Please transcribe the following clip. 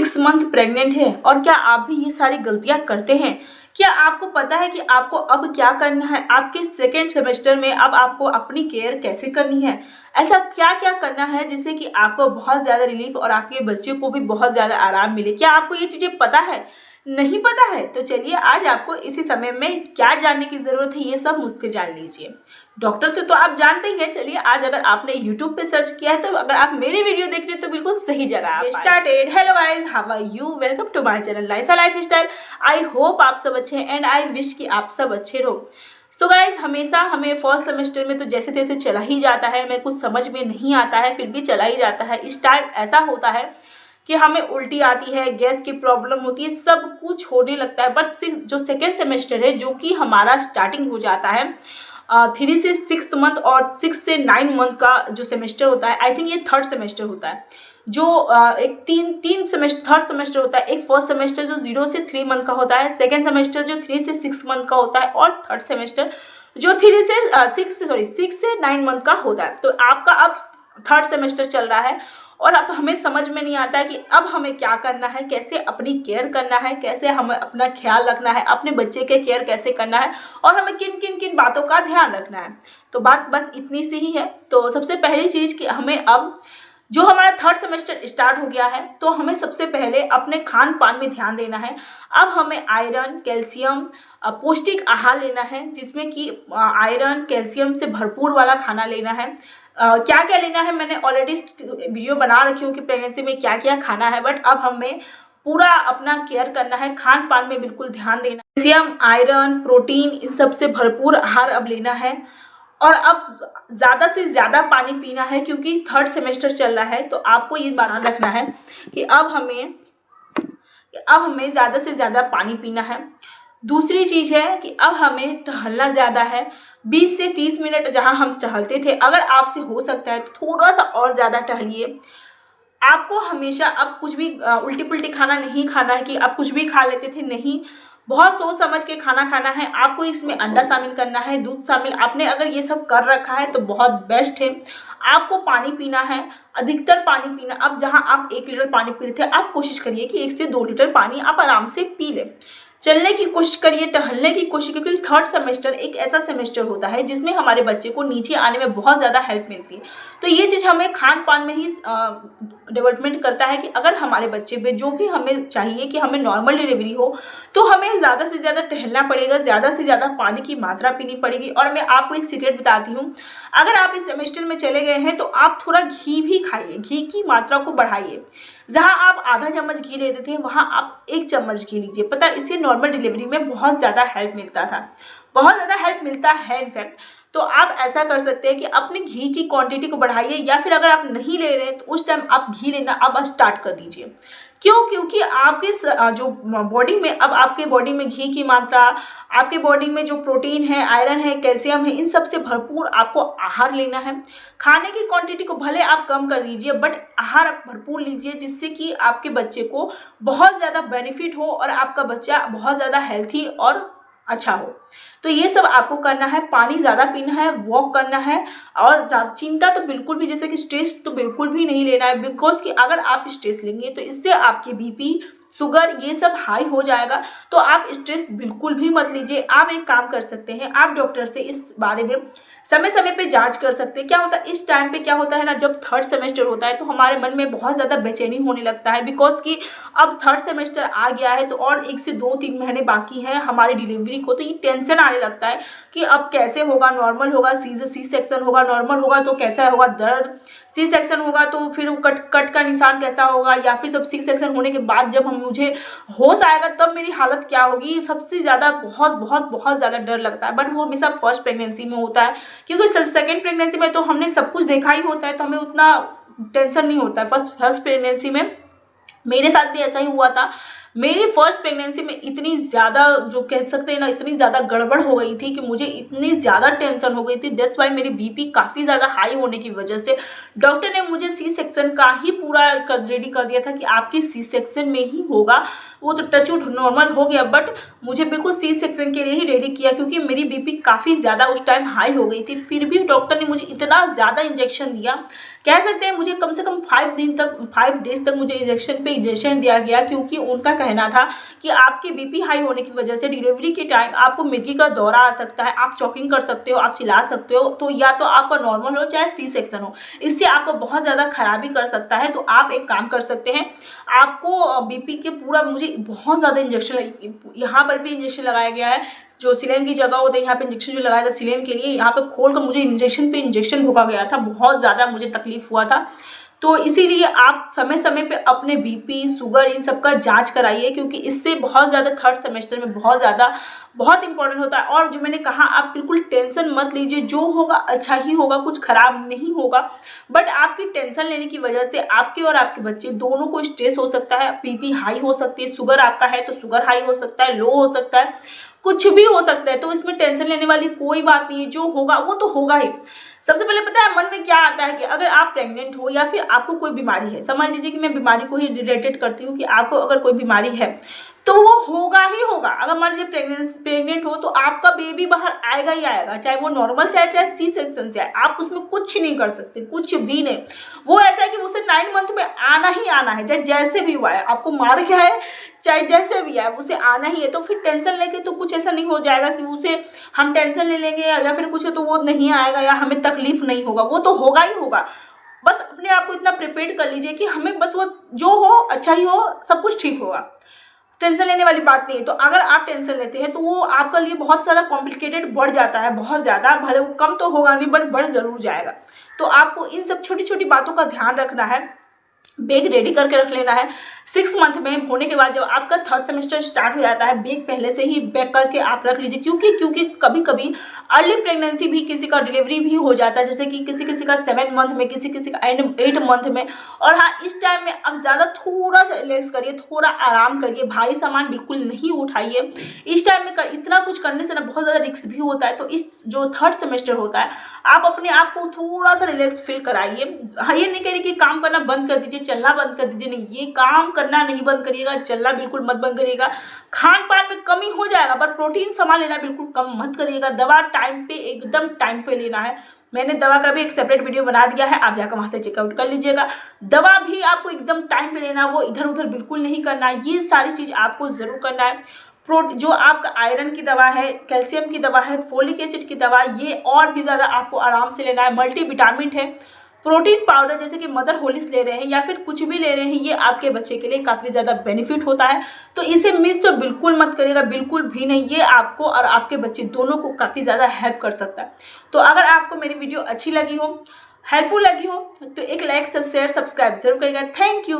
6 month pregnant है और क्या आप भी ये सारी गलतियां करते हैं? क्या आपको पता है कि आपको अब क्या करना है? आपके सेकेंड सेमेस्टर में अब आपको अपनी केयर कैसे करनी है? ऐसा क्या क्या करना है जिससे कि आपको बहुत ज़्यादा रिलीफ और आपके बच्चे को भी बहुत ज़्यादा आराम मिले? क्या आपको ये चीज़ें पता है? नहीं पता है तो चलिए आज आपको इसी समय में क्या जानने की ज़रूरत है ये सब मुझसे जान लीजिए। डॉक्टर तो आप जानते ही हैं। चलिए आज अगर आपने YouTube पे सर्च किया है तो अगर आप मेरी वीडियो देख रहे हैं तो बिल्कुल सही जगह आप started. Hello guys, how are you? Welcome to my channel Laisa lifestyle. I hope आप सब अच्छे हैं एंड आई विश कि आप सब अच्छे रहो। सो गाइज हमेशा हमें फर्स्ट सेमेस्टर में तो जैसे तैसे चला ही जाता है, हमें कुछ समझ में नहीं आता है फिर भी चला ही जाता है। इस टाइम ऐसा होता है कि हमें उल्टी आती है, गैस की प्रॉब्लम होती है, सब कुछ होने लगता है। बट जो सेकेंड सेमेस्टर है जो कि हमारा स्टार्टिंग हो जाता है 3 से 6 मंथ और 6 से 9 मंथ का जो सेमेस्टर होता है, आई थिंक ये थर्ड सेमेस्टर होता है। जो एक तीन सेमेस्टर थर्ड सेमेस्टर होता है। एक फर्स्ट सेमेस्टर जो 0 से 3 मंथ का होता है, सेकेंड सेमेस्टर जो 3 से 6 मंथ का होता है और थर्ड सेमेस्टर जो 6 से 9 मंथ का होता है। तो आपका अब थर्ड सेमेस्टर चल रहा है और अब हमें समझ में नहीं आता है कि अब हमें क्या करना है, कैसे अपनी केयर करना है, कैसे हमें अपना ख्याल रखना है, अपने बच्चे के केयर कैसे करना है और हमें किन किन किन बातों का ध्यान रखना है। तो बात बस इतनी सी ही है। तो सबसे पहली चीज़ कि हमें अब जो हमारा थर्ड सेमेस्टर स्टार्ट हो गया है तो हमें सबसे पहले अपने खान पान में ध्यान देना है। अब हमें आयरन, कैल्शियम, पौष्टिक आहार लेना है जिसमें कि आयरन कैल्शियम से भरपूर वाला खाना लेना है। क्या क्या लेना है मैंने ऑलरेडी वीडियो बना रखी हूँ कि प्रेगनेंसी में क्या क्या खाना है। बट अब हमें पूरा अपना केयर करना है, खान पान में बिल्कुल ध्यान देना है। कैल्शियम, आयरन, प्रोटीन इन सबसे भरपूर आहार अब लेना है और अब ज़्यादा से ज़्यादा पानी पीना है क्योंकि थर्ड सेमेस्टर चल रहा है। तो आपको ये ध्यान रखना है कि अब हमें ज़्यादा से ज़्यादा पानी पीना है। दूसरी चीज़ है कि अब हमें टहलना ज़्यादा है। 20 से 30 मिनट जहाँ हम टहलते थे, अगर आपसे हो सकता है तो थोड़ा सा और ज़्यादा टहलिए। आपको हमेशा अब कुछ भी उल्टी पुल्टी खाना नहीं खाना है कि आप कुछ भी खा लेते थे, नहीं। बहुत सोच समझ के खाना खाना है। आपको इसमें अंडा शामिल करना है, दूध शामिल। आपने अगर ये सब कर रखा है तो बहुत बेस्ट है। आपको पानी पीना है, अधिकतर पानी पीना। अब जहाँ आप 1 लीटर पानी पी रहे थे आप कोशिश करिए कि 1 से 2 लीटर पानी आप आराम से पी लें। चलने की कोशिश करिए, टहलने की कोशिश, क्योंकि थर्ड सेमेस्टर एक ऐसा सेमेस्टर होता है जिसमें हमारे बच्चे को नीचे आने में बहुत ज़्यादा हेल्प मिलती है। तो ये चीज़ हमें खान पान में ही डेवलपमेंट करता है कि अगर हमारे बच्चे पे जो भी हमें चाहिए कि हमें नॉर्मल डिलीवरी हो तो हमें ज़्यादा से ज़्यादा टहलना पड़ेगा, ज़्यादा से ज़्यादा पानी की मात्रा पीनी पड़ेगी। और मैं आपको एक सीक्रेट बताती हूँ, अगर आप इस सेमेस्टर में चले गए हैं तो आप थोड़ा घी भी खाइए, घी की मात्रा को बढ़ाइए। जहाँ आप आधा चम्मच घी लेते थे वहाँ आप 1 चम्मच घी लीजिए। पता है इससे नॉर्मल डिलीवरी में बहुत ज़्यादा हेल्प मिलता था, बहुत ज़्यादा हेल्प मिलता है इनफैक्ट। तो आप ऐसा कर सकते हैं कि अपने घी की क्वांटिटी को बढ़ाइए, या फिर अगर आप नहीं ले रहे हैं तो उस टाइम आप घी लेना अब स्टार्ट कर दीजिए। क्यों? क्योंकि आपके जो बॉडी में अब आपके बॉडी में घी की मात्रा, आपके बॉडी में जो प्रोटीन है, आयरन है, कैल्शियम है, इन सब से भरपूर आपको आहार लेना है। खाने की क्वांटिटी को भले आप कम कर दीजिए बट आहार आप भरपूर लीजिए जिससे कि आपके बच्चे को बहुत ज़्यादा बेनिफिट हो और आपका बच्चा बहुत ज़्यादा हेल्थी और अच्छा हो। तो ये सब आपको करना है। पानी ज़्यादा पीना है, वॉक करना है और चिंता तो बिल्कुल भी, जैसे कि स्ट्रेस तो बिल्कुल भी नहीं लेना है। बिकॉज कि अगर आप स्ट्रेस लेंगे तो इससे आपकी बीपी, शुगर ये सब हाई हो जाएगा। तो आप स्ट्रेस बिल्कुल भी मत लीजिए। आप एक काम कर सकते हैं, आप डॉक्टर से इस बारे में समय समय पे जांच कर सकते हैं। क्या होता है इस टाइम पे, क्या होता है ना, जब थर्ड सेमेस्टर होता है तो हमारे मन में बहुत ज़्यादा बेचैनी होने लगता है। बिकॉज कि अब थर्ड सेमेस्टर आ गया है तो और 1 से 2-3 महीने बाकी हैं हमारी डिलीवरी को। तो ये टेंशन आने लगता है कि अब कैसे होगा, नॉर्मल होगा, सी सेक्शन होगा, नॉर्मल होगा तो कैसा होगा, दर्द, सी सेक्शन होगा तो फिर कट का निशान कैसा होगा, या फिर सब सी सेक्शन होने के बाद जब मुझे होश आएगा तब मेरी हालत क्या होगी। सबसे ज़्यादा बहुत ज़्यादा डर लगता है। बट वो हमेशा फर्स्ट प्रेगनेंसी में होता है, क्योंकि सेकेंड प्रेगनेंसी में तो हमने सब कुछ देखा ही होता है तो हमें उतना टेंशन नहीं होता है। फर्स्ट प्रेगनेंसी में मेरे साथ भी ऐसा ही हुआ था। मेरी फर्स्ट प्रेगनेंसी में इतनी ज़्यादा, जो कह सकते हैं ना, इतनी ज़्यादा गड़बड़ हो गई थी कि मुझे इतनी ज़्यादा टेंशन हो गई थी। दैट्स वाई मेरी बीपी काफ़ी ज़्यादा हाई होने की वजह से डॉक्टर ने मुझे सी सेक्शन का ही पूरा रेडी कर दिया था कि आपकी सी सेक्शन में ही होगा। वो तो टचवुड नॉर्मल हो गया बट मुझे बिल्कुल सी सेक्शन के लिए ही रेडी किया क्योंकि मेरी बीपी काफ़ी ज़्यादा उस टाइम हाई हो गई थी। फिर भी डॉक्टर ने मुझे इतना ज़्यादा इंजेक्शन दिया कह सकते हैं मुझे कम से कम 5 डेज तक मुझे इंजेक्शन दिया गया, क्योंकि उनका कहना था कि आपके बीपी हाई होने की वजह से डिलीवरी के टाइम आपको मिर्गी का दौरा आ सकता है, आप चॉकिंग कर सकते हो, आप चिल्ला सकते हो, तो या तो आपका नॉर्मल हो चाहे सी सेक्शन हो, इससे आपको बहुत ज़्यादा खराबी कर सकता है। तो आप एक काम कर सकते हैं, आपको बीपी के पूरा मुझे बहुत ज़्यादा इंजेक्शन, यहाँ पर भी इंजेक्शन लगाया गया है, जो सिलेन की जगह होता है यहाँ पे इंजेक्शन जो लगाया था सिलेन के लिए, यहाँ पे खोल कर मुझे इंजेक्शन पे इंजेक्शन भोगा गया था, बहुत ज़्यादा मुझे तकलीफ हुआ था। तो इसीलिए आप समय समय पे अपने बीपी, शुगर इन सब का जांच कराइए, क्योंकि इससे बहुत ज़्यादा थर्ड सेमेस्टर में बहुत इंपॉर्टेंट होता है। और जो मैंने कहा, आप बिल्कुल टेंशन मत लीजिए, जो होगा अच्छा ही होगा, कुछ खराब नहीं होगा। बट आपकी टेंशन लेने की वजह से आपके और आपके बच्चे दोनों को स्ट्रेस हो सकता है, बीपी हाई हो सकती है, शुगर आपका है तो शुगर हाई हो सकता है, लो हो सकता है, कुछ भी हो सकता है। तो इसमें टेंशन लेने वाली कोई बात नहीं है, जो होगा वो तो होगा ही। सबसे पहले पता है मन में क्या आता है कि अगर आप प्रेग्नेंट हो या फिर आपको कोई बीमारी है, समझ लीजिए कि मैं बीमारी को ही रिलेटेड करती हूँ कि आपको अगर कोई बीमारी है तो वो होगा ही होगा। अगर मान लीजिए प्रेग्नेंट हो तो आपका बेबी बाहर आएगा ही आएगा, चाहे वो नॉर्मल से आए चाहे सी सेक्शन से आए, आप उसमें कुछ नहीं कर सकते, कुछ भी नहीं। वो ऐसा है कि उसे 9 मंथ में आना ही आना है, चाहे जैसे भी हुआ है, आपको मार गया है चाहे जैसे भी है, उसे आना ही है। तो फिर टेंशन लेके तो कुछ ऐसा नहीं हो जाएगा कि उसे हम टेंशन ले लेंगे या फिर कुछ तो वो नहीं आएगा या हमें तकलीफ नहीं होगा, वो तो होगा ही होगा। बस अपने आप को इतना प्रिपेयर कर लीजिए कि हमें बस वो जो हो अच्छा ही हो, सब कुछ ठीक होगा, टेंशन लेने वाली बात नहीं है। तो अगर आप टेंशन लेते हैं तो वो आपके लिए बहुत ज़्यादा कॉम्प्लिकेटेड बढ़ जाता है, बहुत ज़्यादा, भले वो कम तो होगा नहीं बट बढ़ ज़रूर जाएगा। तो आपको इन सब छोटी छोटी बातों का ध्यान रखना है, बैग रेडी करके रख लेना है। 6 मंथ में होने के बाद जब आपका थर्ड सेमेस्टर स्टार्ट हो जाता है, बैग पहले से ही बैग करके आप रख लीजिए, क्योंकि कभी कभी अर्ली प्रेगनेंसी भी किसी का डिलीवरी भी हो जाता है, जैसे कि किसी का 7 मंथ में, किसी का 8 मंथ में। और हाँ, इस टाइम में आप ज़्यादा थोड़ा सा रिलैक्स करिए, थोड़ा आराम करिए, भारी सामान बिल्कुल नहीं उठाइए। इस टाइम में इतना कुछ करने से ना बहुत ज़्यादा रिस्क भी होता है। तो इस जो थर्ड सेमेस्टर होता है, आप अपने आप को थोड़ा सा रिलैक्स फील कराइए। हाँ, ये नहीं कह रही कि काम करना बंद कर दीजिए, चलना बंद कर दीजिए, नहीं, ये काम करना नहीं बंद करिएगा, चलना बिल्कुल मत बंद करिएगा। खान पान में कमी हो जाएगा पर प्रोटीन सामान लेना बिल्कुल कम मत करिएगा। दवा टाइम पे, एकदम टाइम पे लेना है। मैंने दवा का भी एक सेपरेट वीडियो बना दिया है, आप जाकर वहाँ से चेकआउट कर लीजिएगा। दवा भी आपको एकदम टाइम पे लेना, वो इधर उधर बिल्कुल नहीं करना, ये सारी चीज़ आपको ज़रूर करना है। जो आपका आयरन की दवा है, कैल्शियम की दवा है, फोलिक एसिड की दवा, ये और भी ज़्यादा आपको आराम से लेना है। मल्टीविटामिन है, प्रोटीन पाउडर जैसे कि मदर होलिस ले रहे हैं या फिर कुछ भी ले रहे हैं, ये आपके बच्चे के लिए काफ़ी ज़्यादा बेनिफिट होता है। तो इसे मिस तो बिल्कुल मत करिएगा, बिल्कुल भी नहीं। ये आपको और आपके बच्चे दोनों को काफ़ी ज़्यादा हेल्प कर सकता है। तो अगर आपको मेरी वीडियो अच्छी लगी हो, हेल्पफुल लगी हो, तो एक लाइक, शेयर, सब्सक्राइब जरूर करिएगा। Thank you.